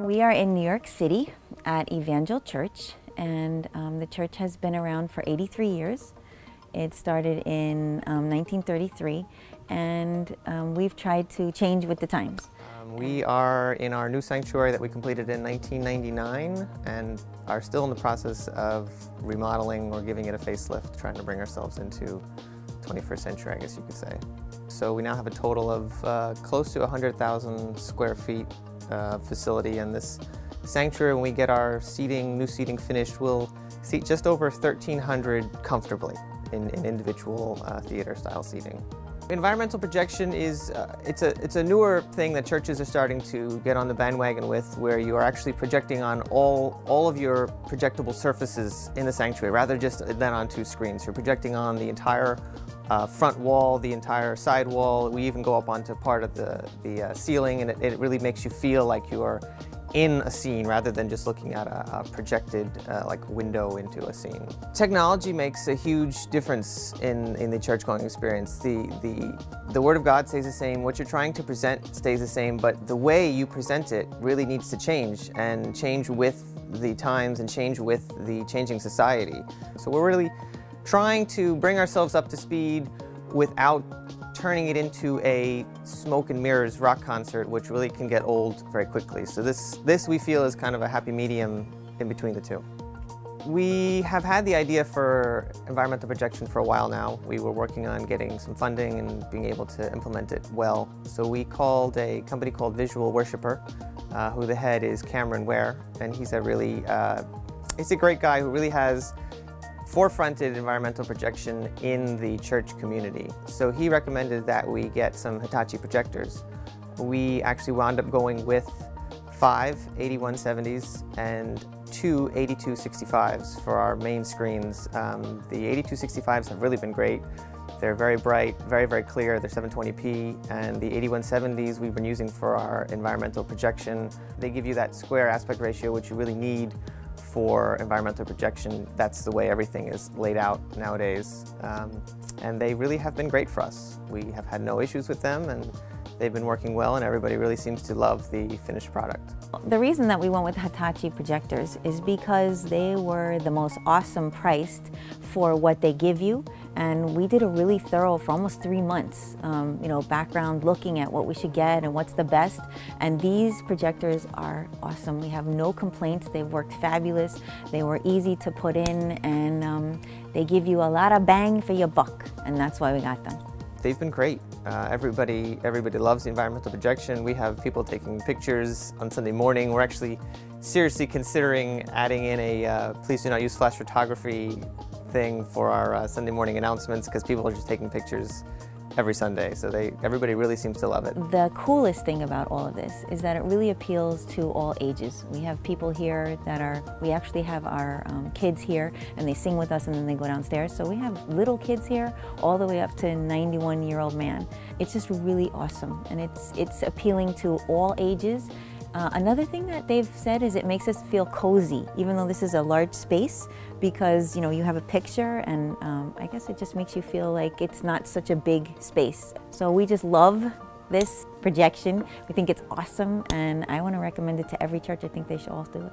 We are in New York City at Evangel Church, and the church has been around for 83 years. It started in 1933, and we've tried to change with the times. We are in our new sanctuary that we completed in 1999 and are still in the process of remodeling or giving it a facelift, trying to bring ourselves into 21st century, I guess you could say. So we now have a total of close to 100,000 square feet facility, and this sanctuary, when we get our new seating finished, will seat just over 1,300 comfortably in individual theater-style seating. Environmental projection is it's a newer thing that churches are starting to get on the bandwagon with, where you are actually projecting on all of your projectable surfaces in the sanctuary, rather just than on two screens. You're projecting on the entire front wall, the entire side wall. We even go up onto part of the ceiling, and it really makes you feel like you are in a scene rather than just looking at a projected like window into a scene. Technology makes a huge difference in the church-going experience. The Word of God stays the same, what you're trying to present stays the same, but the way you present it really needs to change, and change with the times and change with the changing society. So we're really trying to bring ourselves up to speed without turning it into a smoke and mirrors rock concert, which really can get old very quickly. So this we feel is kind of a happy medium in between the two. We have had the idea for environmental projection for a while now. We were working on getting some funding and being able to implement it well. So we called a company called Visual Worshipper, who the head is Cameron Ware, and he's a great guy who really has forefronted environmental projection in the church community. So he recommended that we get some Hitachi projectors. We actually wound up going with 5 8170s and 2 8265s for our main screens. The 8265s have really been great. They're very bright, very, very clear. They're 720p, and the 8170s we've been using for our environmental projection. They give you that square aspect ratio, which you really need for environmental projection. That's the way everything is laid out nowadays. And they really have been great for us. We have had no issues with them, and they've been working well, and everybody really seems to love the finished product. The reason that we went with Hitachi Projectors is because they were the most awesome priced for what they give you, and we did a really thorough, for almost 3 months, background looking at what we should get and what's the best, and these projectors are awesome. We have no complaints. They've worked fabulous. They were easy to put in, and they give you a lot of bang for your buck, and that's why we got them. They've been great. Everybody loves the environmental projection. We have people taking pictures on Sunday morning. We're actually seriously considering adding in a please do not use flash photography thing for our Sunday morning announcements, because people are just taking pictures every Sunday. So everybody really seems to love it. The coolest thing about all of this is that it really appeals to all ages. We have people here we actually have our kids here, and they sing with us and then they go downstairs. So we have little kids here all the way up to a 91-year-old man. It's just really awesome, and it's appealing to all ages. Another thing that they've said is it makes us feel cozy, even though this is a large space, because you have a picture, and I guess it just makes you feel like it's not such a big space. So we just love this projection. We think it's awesome, and I want to recommend it to every church. I think they should all do it.